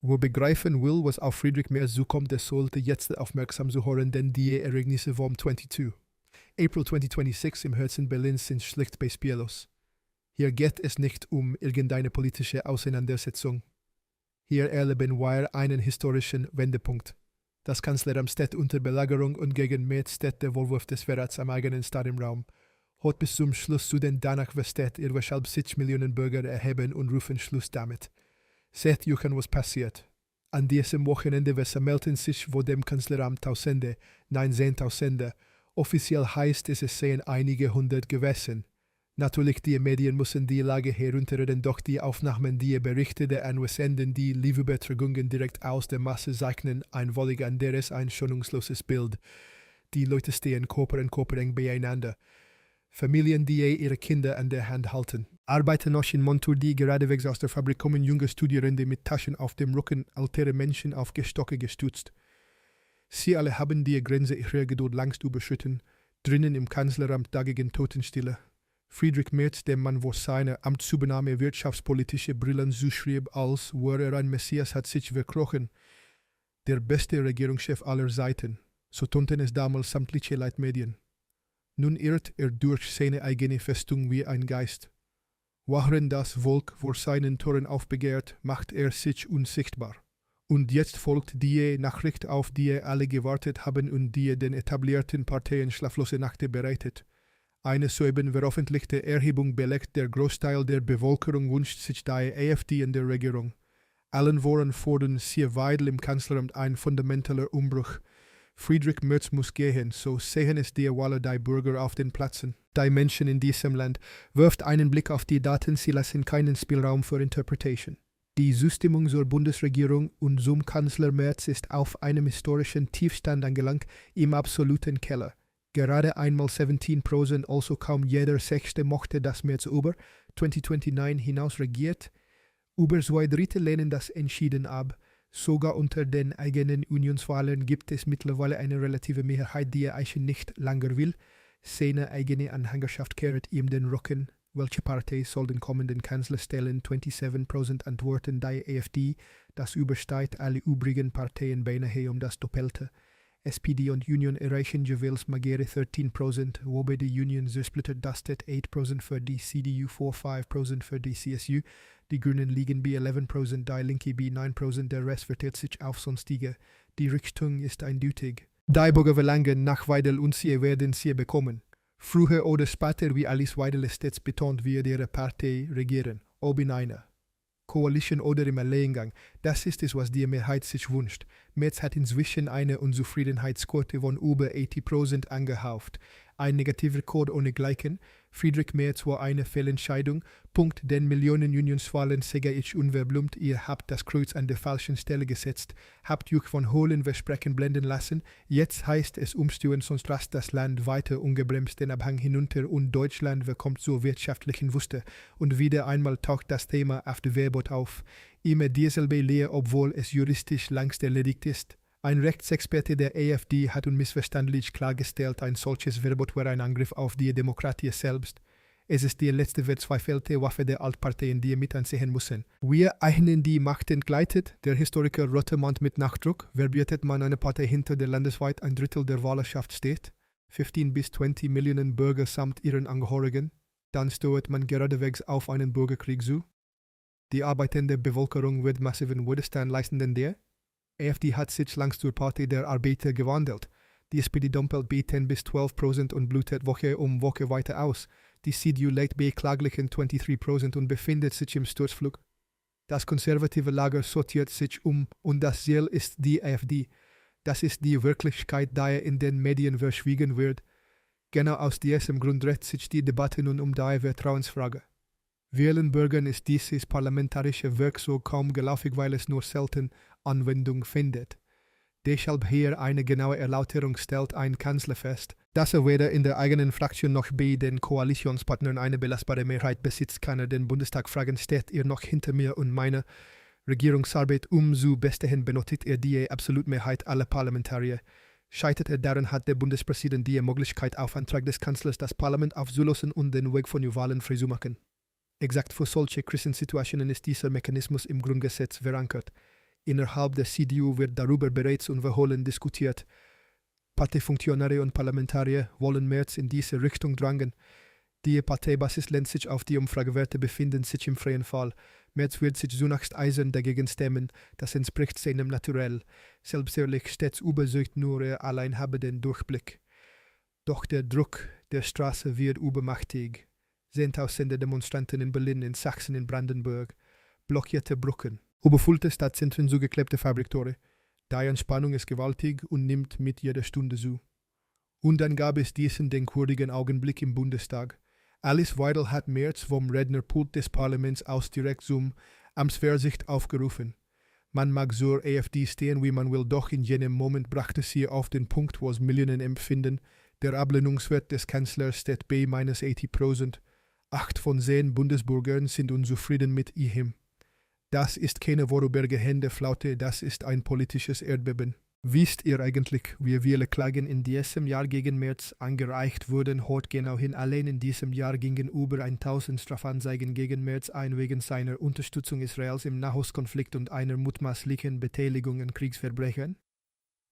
Wo begreifen will, was auf Friedrich Merz zukommt, der sollte jetzt aufmerksam zuhören, denn die Ereignisse vom 22. April 2026 im Herzen Berlins sind schlicht beispiellos. Hier geht es nicht um irgendeine politische Auseinandersetzung. Hier erleben wir einen historischen Wendepunkt. Das Kanzleramt steht unter Belagerung und gegen Merz steht der Vorwurf des Verrats am eigenen Staat im Raum. Hat bis zum Schluss zu den danach versteht, weshalb 60 Millionen Bürger erheben und rufen Schluss damit. Seht ihr, was passiert. An diesem Wochenende versammelten sich vor dem Kanzleramt Tausende, nein Zehntausende. Offiziell heißt es seien einige hundert gewesen. Natürlich, die Medien müssen die Lage herunterreden, doch die Aufnahmen, die berichten, der Anwesenden, die Liebeübertragungen direkt aus der Masse zeichnen ein völlig anderes, ein schonungsloses Bild. Die Leute stehen Körper an Körper eng beieinander. Familien, die ihre Kinder an der Hand halten. Arbeiter noch in Montur, die geradewegs aus der Fabrik kommen, junge Studierende mit Taschen auf dem Rücken, ältere Menschen auf Gestocke gestützt. Sie alle haben die Grenze ihrer Geduld längst überschritten, drinnen im Kanzleramt dagegen Totenstille. Friedrich Merz, dem man vor seiner Amtsübernahme wirtschaftspolitische Brillen zuschrieb, als wäre er ein Messias, hat sich verkrochen. Der beste Regierungschef aller Zeiten, so tönten es damals sämtliche Leitmedien. Nun irrt er durch seine eigene Festung wie ein Geist. Waren das Volk vor seinen Toren aufbegehrt, macht er sich unsichtbar. Und jetzt folgt die Nachricht, auf die alle gewartet haben und die den etablierten Parteien schlaflose Nächte bereitet. Eine soeben veröffentlichte Erhebung belegt, der Großteil der Bevölkerung wünscht sich die AfD in der Regierung. Allen voran fordern sie weiter im Kanzleramt ein fundamentaler Umbruch. Friedrich Merz muss gehen, so sehen es die die Bürger auf den Plätzen. Die Menschen in diesem Land wirft einen Blick auf die Daten, sie lassen keinen Spielraum für Interpretation. Die Zustimmung zur Bundesregierung und zum Kanzler Merz ist auf einem historischen Tiefstand angelangt, im absoluten Keller. Gerade einmal 17%, also kaum jeder Sechste mochte, dass Merz über 2029 hinaus regiert. Über 2/3 lehnen das entschieden ab. Sogar unter den eigenen Unionswahlen gibt es mittlerweile eine relative Mehrheit, die er nicht länger will. Seine eigene Anhängerschaft kehrt ihm den Rücken. Welche Partei soll den kommenden Kanzler stellen? 27% antworten die AfD. Das übersteigt alle übrigen Parteien beinahe um das Doppelte. SPD und Union erreichen jeweils magere 13%, wobei die Union zersplittert das steht 8% für die CDU, 4-5% für die CSU. Die Grünen liegen bei 11%, die Linke bei 9%, der Rest verteilt sich auf sonstige. Die Richtung ist eindeutig. Die Bürger verlangen nach Weidel und sie werden sie bekommen. Früher oder später, wie Alice Weidel stets betont, wird ihre Partei regieren, ob in einer Koalition oder im Alleingang. Das ist es, was die Mehrheit sich wünscht. Merz hat inzwischen eine Unzufriedenheitsquote von über 80% angehaucht. Ein negativer Code ohnegleichen. Friedrich Merz war eine Fehlentscheidung. Punkt, denn Millionen Unionswahlen sage ich unverblumt, ihr habt das Kreuz an der falschen Stelle gesetzt, habt euch von hohlen Versprechen blenden lassen. Jetzt heißt es umsteuern, sonst rast das Land weiter ungebremst den Abhang hinunter und Deutschland bekommt zur wirtschaftlichen Wüste. Und wieder einmal taucht das Thema auf der Werbot auf. Immer dieselbe Lehre, obwohl es juristisch längst erledigt ist. Ein Rechtsexperte der AfD hat unmissverständlich klargestellt, ein solches Verbot wäre ein Angriff auf die Demokratie selbst. Es ist die letzte verzweifelte Waffe der Altparteien, die mit ansehen müssen. Wir eignen die Macht entgleitet. Der Historiker Rottermann mit Nachdruck. Verbietet man eine Partei, hinter der landesweit ein Drittel der Wählerschaft steht, 15 bis 20 Millionen Bürger samt ihren Angehörigen, dann steuert man geradewegs auf einen Bürgerkrieg zu. Die arbeitende Bevölkerung wird massiven Widerstand leisten, denn der AfD hat sich längst zur Partei der Arbeiter gewandelt. Die SPD dumpelt bei 10 bis 12% und blutet Woche um Woche weiter aus. Die CDU liegt bei klaglichen 23% und befindet sich im Sturzflug. Das konservative Lager sortiert sich um und das Ziel ist die AfD. Das ist die Wirklichkeit, die in den Medien verschwiegen wird. Genau aus diesem Grund dreht sich die Debatte nun um die Vertrauensfrage. Vielen Bürgern ist dieses parlamentarische Werkzeug kaum geläufig, weil es nur selten Anwendung findet. Deshalb hier eine genaue Erläuterung stellt ein Kanzler fest, dass er weder in der eigenen Fraktion noch bei den Koalitionspartnern eine belastbare Mehrheit besitzt, kann er den Bundestag fragen, steht ihr noch hinter mir und meiner Regierungsarbeit umso besten benötigt er die Absolutmehrheit aller Parlamentarier. Scheitert er daran, hat der Bundespräsident die Möglichkeit auf Antrag des Kanzlers das Parlament aufzulösen und den Weg von Wahlen frei zu machen. Exakt für solche Krisensituationen ist dieser Mechanismus im Grundgesetz verankert. Innerhalb der CDU wird darüber bereits unverhohlen diskutiert. Parteifunktionäre und Parlamentarier wollen Merz in diese Richtung drängen. Die Parteibasis lehnt sich auf die Umfragewerte, befinden sich im freien Fall. Merz wird sich zunächst eisern dagegen stemmen, das entspricht seinem Naturell. Selbstverständlich stets überzeugt nur er allein habe den Durchblick. Doch der Druck der Straße wird übermächtig. Zehntausende Demonstranten in Berlin, in Sachsen, in Brandenburg, blockierte Brücken, überfüllte Stadtzentren, zugeklebte Fabriktore. Die Anspannung ist gewaltig und nimmt mit jeder Stunde zu. Und dann gab es diesen denkwürdigen Augenblick im Bundestag. Alice Weidel hat Merz vom Rednerpult des Parlaments aus direkt zum Amtsversicht aufgerufen. Man mag zur AfD stehen, wie man will, doch in jenem Moment brachte sie auf den Punkt, wo es Millionen empfinden. Der Ablehnungswert des Kanzlers steht bei -80%. 8 von 10 Bundesbürgern sind unzufrieden mit ihm. Das ist keine vorübergehende Händeflaute, das ist ein politisches Erdbeben. Wisst ihr eigentlich, wie viele Klagen in diesem Jahr gegen Merz eingereicht wurden? Hört genau hin, allein in diesem Jahr gingen über 1000 Strafanzeigen gegen Merz ein wegen seiner Unterstützung Israels im Nahostkonflikt und einer mutmaßlichen Beteiligung an Kriegsverbrechen.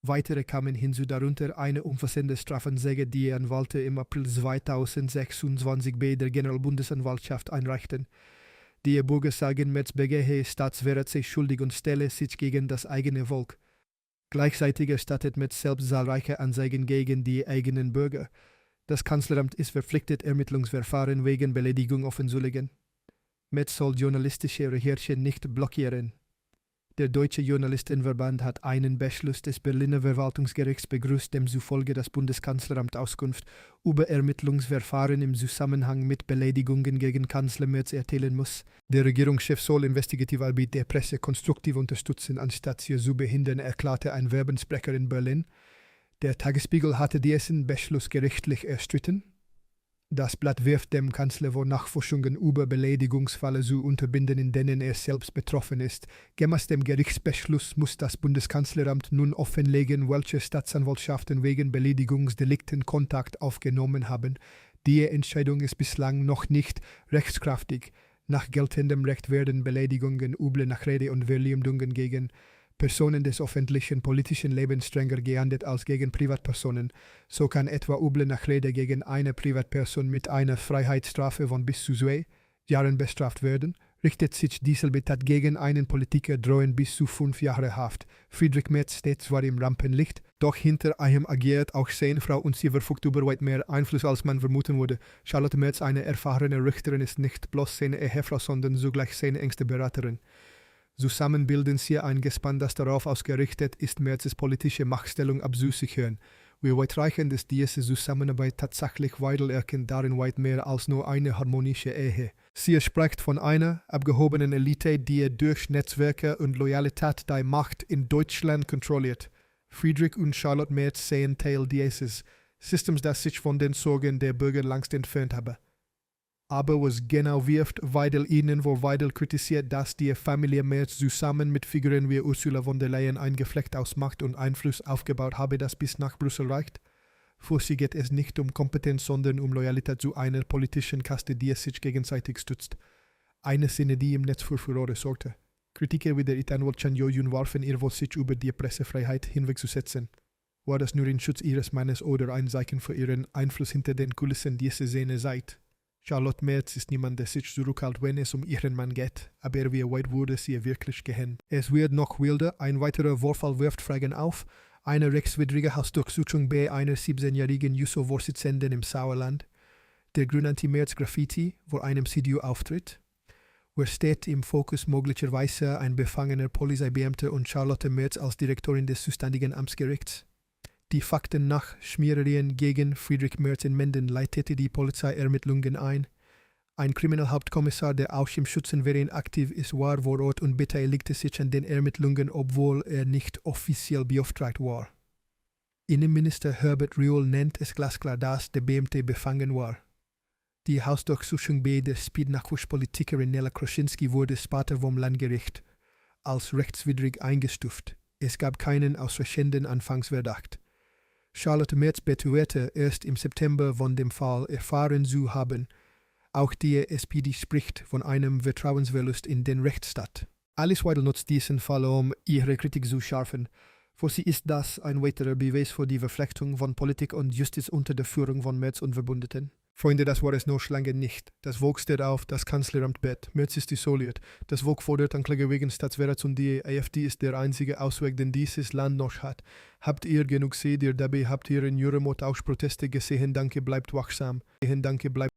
Weitere kamen hinzu, darunter eine umfassende Strafanzeige, die Anwälte im April 2026 bei der Generalbundesanwaltschaft einreichten. Die Bürger sagen, Merz begehe Staatsverrats schuldig und stelle sich gegen das eigene Volk. Gleichzeitig erstattet Merz selbst zahlreiche Anzeigen gegen die eigenen Bürger. Das Kanzleramt ist verpflichtet, Ermittlungsverfahren wegen Beleidigung offenzulegen. Merz soll journalistische Recherche nicht blockieren. Der Deutsche Journalistenverband hat einen Beschluss des Berliner Verwaltungsgerichts begrüßt, dem zufolge das Bundeskanzleramt Auskunft über Ermittlungsverfahren im Zusammenhang mit Beleidigungen gegen Kanzler Merz erteilen muss. Der Regierungschef soll investigative Arbeit der Presse konstruktiv unterstützen, anstatt sie zu behindern, erklärte ein Werbensprecher in Berlin. Der Tagesspiegel hatte diesen Beschluss gerichtlich erstritten. Das Blatt wirft dem Kanzler vor, Nachforschungen über Beleidigungsfälle zu unterbinden, in denen er selbst betroffen ist. Gemäß dem Gerichtsbeschluss muss das Bundeskanzleramt nun offenlegen, welche Staatsanwaltschaften wegen Beleidigungsdelikten Kontakt aufgenommen haben. Die Entscheidung ist bislang noch nicht rechtskräftig. Nach geltendem Recht werden Beleidigungen, üble Nachrede und Verleumdungen gegen Personen des öffentlichen politischen Lebens strenger geahndet als gegen Privatpersonen. So kann etwa üble Nachrede gegen eine Privatperson mit einer Freiheitsstrafe von bis zu 2 Jahren bestraft werden. Richtet sich dieselbe Tat gegen einen Politiker, drohen bis zu 5 Jahre Haft. Friedrich Merz steht zwar im Rampenlicht, doch hinter ihm agiert auch seine Frau und sie verfügt über weit mehr Einfluss, als man vermuten würde. Charlotte Merz, eine erfahrene Richterin, ist nicht bloß seine Ehefrau, sondern zugleich seine engste Beraterin. Zusammen bilden sie ein Gespann, das darauf ausgerichtet ist, Merzes politische Machtstellung abzusichern. Wie weitreichend ist diese Zusammenarbeit tatsächlich? Weidel erkennt darin weit mehr als nur eine harmonische Ehe. Sie spricht von einer abgehobenen Elite, die durch Netzwerke und Loyalität die Macht in Deutschland kontrolliert. Friedrich und Charlotte Merz sehen Teil dieses Systems, das sich von den Sorgen der Bürger längst entfernt habe. Aber was genau wirft Weidel ihnen, wo Weidel kritisiert, dass die Familie Merz zusammen mit Figuren wie Ursula von der Leyen ein Geflecht aus Macht und Einfluss aufgebaut habe, das bis nach Brüssel reicht? Für sie geht es nicht um Kompetenz, sondern um Loyalität zu einer politischen Kaste, die es sich gegenseitig stützt. Eine Szene, die im Netz für Furore sorgte. Kritiker wie der Itanwalt Chanyoyun warfen ihr, sich über die Pressefreiheit hinwegzusetzen. War das nur ein Schutz ihres Mannes oder ein Zeichen für ihren Einfluss hinter den Kulissen dieser Szene seid? Charlotte Merz ist niemand, der sich zurückhält, wenn es um ihren Mann geht, aber wie weit wurde sie wirklich gehen? Es wird noch wilder, ein weiterer Vorfall wirft Fragen auf, eine rechtswidrige Hausdurchsuchung bei einer 17-jährigen JUSO-Vorsitzenden im Sauerland, der Grün-Anti-Merz-Graffiti vor einem CDU-Auftritt, wo steht im Fokus möglicherweise ein befangener Polizeibeamter und Charlotte Merz als Direktorin des zuständigen Amtsgerichts. Die Fakten nach Schmierereien gegen Friedrich Merz in Menden leitete die Polizei Ermittlungen ein. Ein Kriminalhauptkommissar, der auch im Schützenverein aktiv ist, war vor Ort und beteiligte sich an den Ermittlungen, obwohl er nicht offiziell beauftragt war. Innenminister Herbert Reul nennt es glasklar, dass der Beamte befangen war. Die Hausdurchsuchung bei der Speed-Nachwuchspolitikerin Nella Kroschinski wurde später vom Landgericht als rechtswidrig eingestuft. Es gab keinen ausreichenden Anfangsverdacht. Charlotte Merz beteuerte erst im September von dem Fall erfahren zu haben. Auch die SPD spricht von einem Vertrauensverlust in den Rechtsstaat. Alice Weidel nutzt diesen Fall, um ihre Kritik zu schärfen. Für sie ist das ein weiterer Beweis für die Verflechtung von Politik und Justiz unter der Führung von Merz und Verbündeten. Freunde, das war es noch lange nicht. Das Volk steht auf, das Kanzleramt bett. Merz ist isoliert. Das Volk fordert Anklage wegen Staat Verrats und die AfD ist der einzige Ausweg, den dieses Land noch hat. Habt ihr genug seht ihr dabei, habt ihr in eurem Mord auch Proteste gesehen, danke, bleibt wachsam. Danke, bleibt